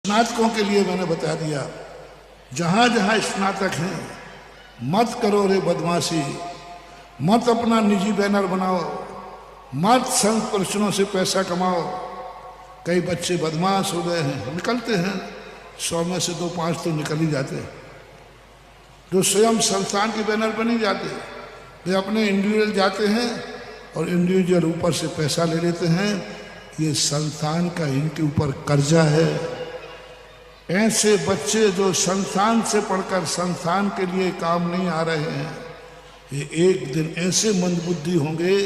स्नातकों के लिए मैंने बता दिया, जहां जहां स्नातक हैं मत करो रे बदमाशी, मत अपना निजी बैनर बनाओ, मत संघ प्रश्नों से पैसा कमाओ। कई बच्चे बदमाश हो गए हैं, निकलते हैं 100 में से 2-5 तो निकल ही जाते हैं, जो स्वयं संस्थान के बैनर पर नहीं जाते, वे अपने इंडिविजुअल जाते हैं और इंडिविजुअल ऊपर से पैसा ले लेते हैं। ये संस्थान का इनके ऊपर कर्जा है। ऐसे बच्चे जो संस्थान से पढ़कर संस्थान के लिए काम नहीं आ रहे हैं, ये एक दिन ऐसे मंदबुद्धि होंगे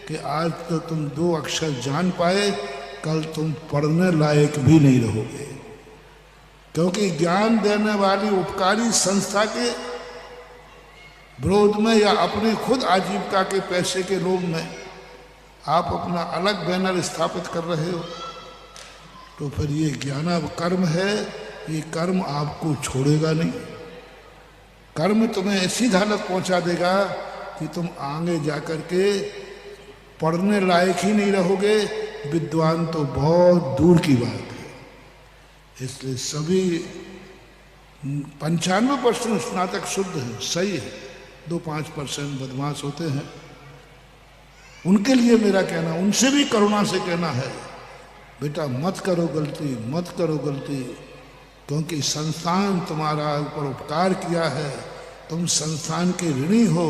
कि आज तो तुम 2 अक्षर जान पाए, कल तुम पढ़ने लायक भी नहीं रहोगे। क्योंकि ज्ञान देने वाली उपकारी संस्था के विरोध में या अपनी खुद आजीविका के पैसे के लोभ में आप अपना अलग बैनर स्थापित कर रहे हो, तो फिर ये ज्ञान कर्म है। ये कर्म आपको छोड़ेगा नहीं, कर्म तुम्हें ऐसी हालत पहुंचा देगा कि तुम आगे जाकर के पढ़ने लायक ही नहीं रहोगे। विद्वान तो बहुत दूर की बात है। इसलिए सभी 95% स्नातक शुद्ध हैं, सही है, 2-5% बदमाश होते हैं। उनके लिए मेरा कहना, उनसे भी करुणा से कहना है, बेटा मत करो गलती, मत करो गलती, क्योंकि संस्थान तुम्हारा ऊपर उपकार किया है। तुम संस्थान के ऋणी हो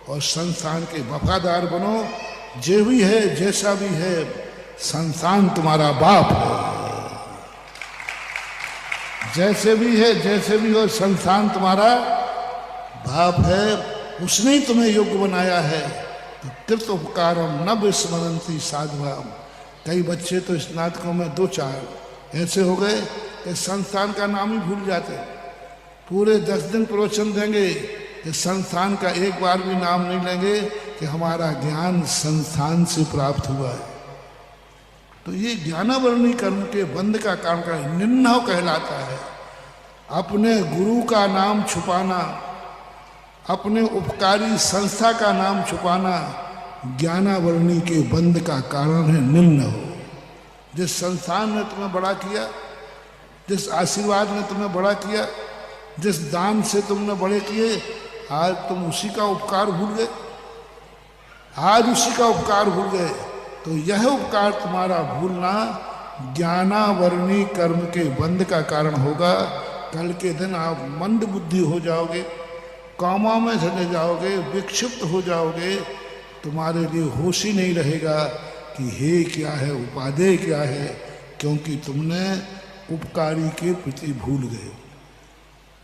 और संस्थान के वफादार बनो। जो भी है, जैसा भी है, संस्थान तुम्हारा बाप है। जैसे भी है, जैसे भी हो, संस्थान तुम्हारा बाप है। उसने ही तुम्हें योग्य बनाया है। तो कृत उपकारम न विस्मरन्ति साधवाम। कई बच्चे तो स्नातकों में 2-4 ऐसे हो गए कि संस्थान का नाम ही भूल जाते। पूरे 10 दिन प्रवचन देंगे कि संस्थान का एक बार भी नाम नहीं लेंगे कि हमारा ज्ञान संस्थान से प्राप्त हुआ है। तो ये ज्ञानावरणी कर्म के बंध का कारण का निन्नव कहलाता है। अपने गुरु का नाम छुपाना, अपने उपकारी संस्था का नाम छुपाना ज्ञानावरणी के बंध का कारण है। निम्न हो, जिस संस्थान ने तुम्हें बड़ा किया, जिस आशीर्वाद ने तुम्हें बड़ा किया, जिस दान से तुमने बड़े किए, आज तुम उसी का उपकार भूल गए, आज उसी का उपकार भूल गए। तो यह उपकार तुम्हारा भूलना ज्ञानावरणी कर्म के बंध का कारण होगा। कल के दिन आप मंद बुद्धि हो जाओगे, कामों में चले जाओगे, विक्षिप्त हो जाओगे। तुम्हारे लिए होश ही नहीं रहेगा कि हे क्या है, उपादेय क्या है, क्योंकि तुमने उपकारी के प्रति भूल गए।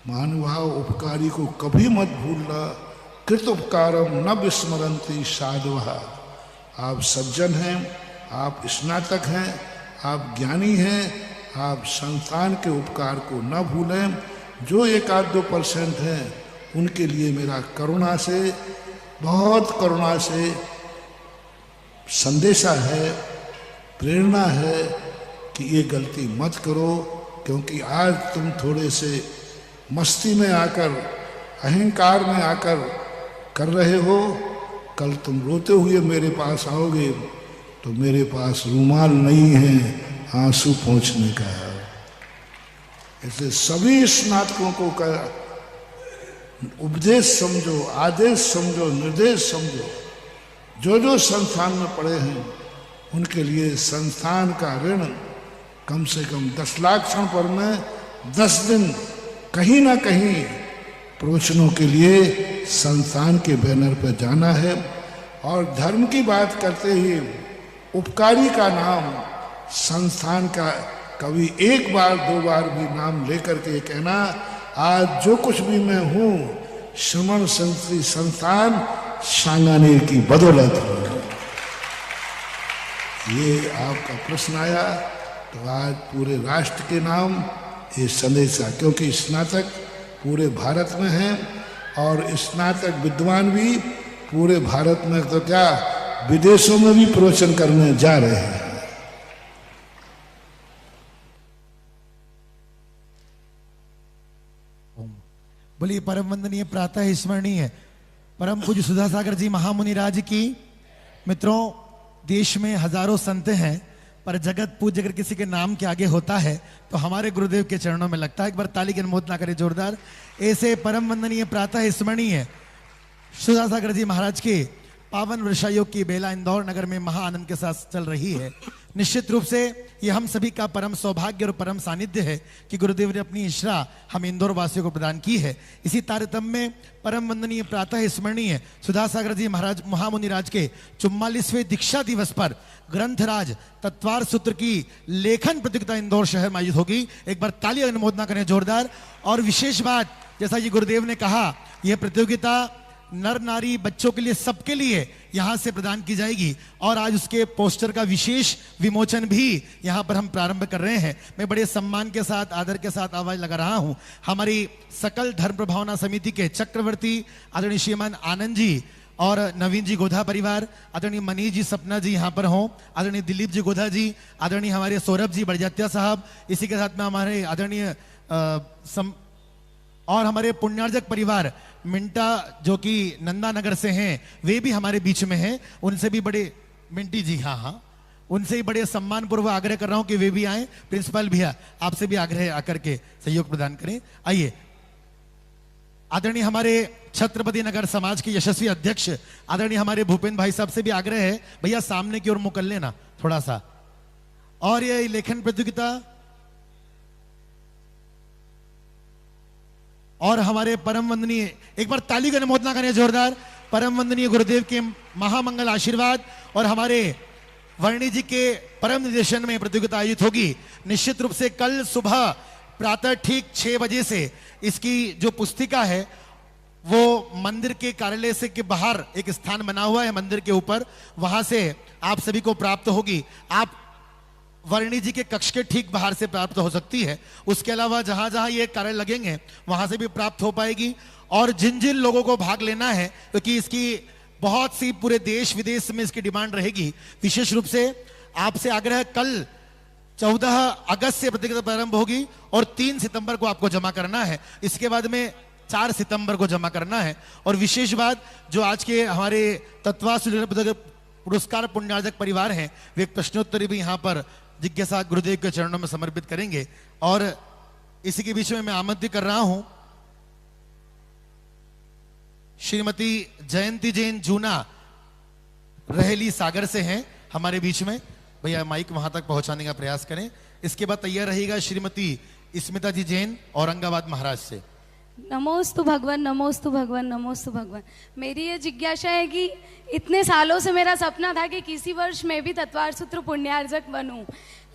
मानवाव उपकारी को कभी मत भूलना। कृत उपकारम न विस्मरन्ति साधवः। आप सज्जन हैं, आप स्नातक हैं, आप ज्ञानी हैं, आप संस्थान के उपकार को न भूलें। जो 1-2% हैं उनके लिए मेरा करुणा से, बहुत करुणा से संदेशा है, प्रेरणा है कि ये गलती मत करो। क्योंकि आज तुम थोड़े से मस्ती में आकर, अहंकार में आकर कर रहे हो, कल तुम रोते हुए मेरे पास आओगे तो मेरे पास रुमाल नहीं है आंसू पोंछने का। इसलिए सभी स्नातकों को का उपदेश समझो, आदेश समझो, निर्देश समझो। जो जो संस्थान में पढ़े हैं उनके लिए संस्थान का ऋण कम से कम 10 लाख क्षण पर में 10 दिन कहीं ना कहीं प्रवचनों के लिए संस्थान के बैनर पर जाना है। और धर्म की बात करते ही उपकारी का नाम संस्थान का कभी 1 बार 2 बार भी नाम लेकर के कहना, आज जो कुछ भी मैं हूँ श्रमण संस्कृति संस्थान सांगानेर की बदौलत है। ये आपका प्रश्न आया तो आज पूरे राष्ट्र के नाम ये संदेशा, क्योंकि स्नातक पूरे भारत में हैं और स्नातक विद्वान भी पूरे भारत में, तो क्या विदेशों में भी प्रवचन करने जा रहे हैं। बोलिए परम वंदनीय प्रातः स्मरणीय परम पूज्य सुधासागर जी महामुनि राज की। मित्रों, देश में हजारों संत हैं, पर जगत पूज्य अगर किसी के नाम के आगे होता है तो हमारे गुरुदेव के चरणों में लगता है। एक बार ताली की अनुमोदना करें जोरदार। ऐसे परम वंदनीय प्रातः स्मरणीय सुधासागर जी महाराज के पावन वर्षायोग की बेला इंदौर नगर में महा आनंद के साथ चल रही है। निश्चित रूप से यह हम सभी का परम सौभाग्य और परम सानिध्य है कि गुरुदेव ने अपनी इश्रा हम इंदौर वासियों को प्रदान की है। इसी तारतम्य में परम वंदनीय प्रातः स्मरणीय सुधासागर जी महाराज महामुनिराज के 44वें दीक्षा दिवस पर ग्रंथराज तत्वार सूत्र की लेखन प्रतियोगिता इंदौर शहर में आयोजित होगी। एक बार ताली अनुमोदना करें जोरदार। और विशेष बात, जैसा कि गुरुदेव ने कहा, यह प्रतियोगिता नर नारी बच्चों के लिए, सबके लिए यहां से प्रदान की जाएगी। और आज उसके पोस्टर का विशेष विमोचन भी यहां पर हम प्रारंभ कर रहे हैं। मैं बड़े सम्मान के साथ, आदर के साथ आवाज लगा रहा हूं हमारी सकल धर्म प्रभावना समिति के चक्रवर्ती आदरणीय श्रीमान आनंद जी और नवीन जी गोधा परिवार, आदरणीय मनीष जी सपना जी यहाँ पर हों, आदरणीय दिलीप जी गोधा जी, आदरणीय हमारे सौरभ जी बड़जात्या साहब, इसी के साथ में हमारे आदरणीय और हमारे पुण्यार्जक परिवार मिंटा जो कि नंदा नगर से हैं, वे भी हमारे बीच में हैं। उनसे भी बड़े, मिंटी जी, हाँ, उनसे ही बड़े सम्मान पूर्वक आग्रह कर रहा हूं कि वे भी आए। प्रिंसिपल भैया, आपसे भी आग्रह आकर के सहयोग प्रदान करें। आइए, आदरणीय हमारे छत्रपति नगर समाज के यशस्वी अध्यक्ष आदरणीय हमारे भूपेंद्र भाई साहब से भी आग्रह है, भैया सामने की ओर मुंह कर लेना थोड़ा सा। और ये लेखन प्रतियोगिता और हमारे परम वंदनीय, एक बार ताली का अनुमोदना करें जोरदार, परम वंदनीय गुरुदेव के महामंगल आशीर्वाद और हमारे वर्णी जी के परम निर्देशन में प्रतियोगिता आयोजित होगी। निश्चित रूप से कल सुबह प्रातः ठीक 6 बजे से इसकी जो पुस्तिका है वो मंदिर के कार्यालय से के बाहर एक स्थान बना हुआ है मंदिर के ऊपर, वहां से आप सभी को प्राप्त होगी। आप वर्णी जी के कक्ष के ठीक बाहर से प्राप्त हो सकती है। उसके अलावा जहां जहां ये कार्य लगेंगे वहां से भी प्राप्त हो पाएगी। और जिन जिन लोगों को भाग लेना है, क्योंकि इसकी बहुत सी पूरे देश विदेश में इसकी डिमांड रहेगी, विशेष रूप से आपसे आग्रह, कल 14 अगस्त से प्रतियोगिता प्रारंभ होगी और 3 सितंबर को आपको जमा करना है। इसके बाद में 4 सितंबर को जमा करना है। और विशेष बात, जो आज के हमारे तत्वार पुरस्कार पुण्यार्जक परिवार हैं, वे एक प्रश्नोत्तरी भी यहाँ पर जिज्ञासा गुरुदेव के चरणों में समर्पित करेंगे। और इसी के बीच में मैं आमंत्रित कर रहा हूं श्रीमती जयंती जैन जूना, रहेली सागर से हैं हमारे बीच में। भैया माइक वहां तक पहुंचाने का प्रयास करें। इसके बाद तैयार रहेगा श्रीमती स्मिता जी जैन, औरंगाबाद महाराज से। नमोस्तु भगवान, नमोस्तु भगवान, नमोस्तु भगवान। मेरी ये जिज्ञासा है कि इतने सालों से मेरा सपना था कि किसी वर्ष मैं भी तत्वार सूत्र पुण्यार्जक बनूं,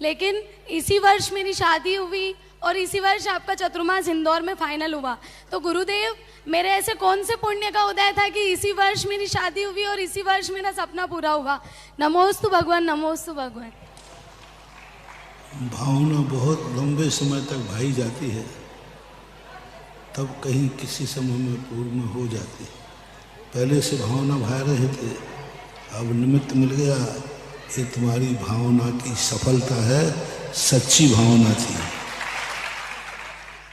लेकिन इसी वर्ष मेरी शादी हुई और इसी वर्ष आपका चतुर्मास इंदौर में फाइनल हुआ। तो गुरुदेव, मेरे ऐसे कौन से पुण्य का उदय था कि इसी वर्ष मेरी शादी हुई और इसी वर्ष मेरा सपना पूरा हुआ? नमोस्तु भगवान, नमोस्तु भगवान। भावना बहुत लंबे समय तक भाई जाती है, तब कहीं किसी समय में पूर्ण हो जाती है। पहले से भावना भा रहे थे, अब निमित्त मिल गया। ये तुम्हारी भावना की सफलता है, सच्ची भावना थी।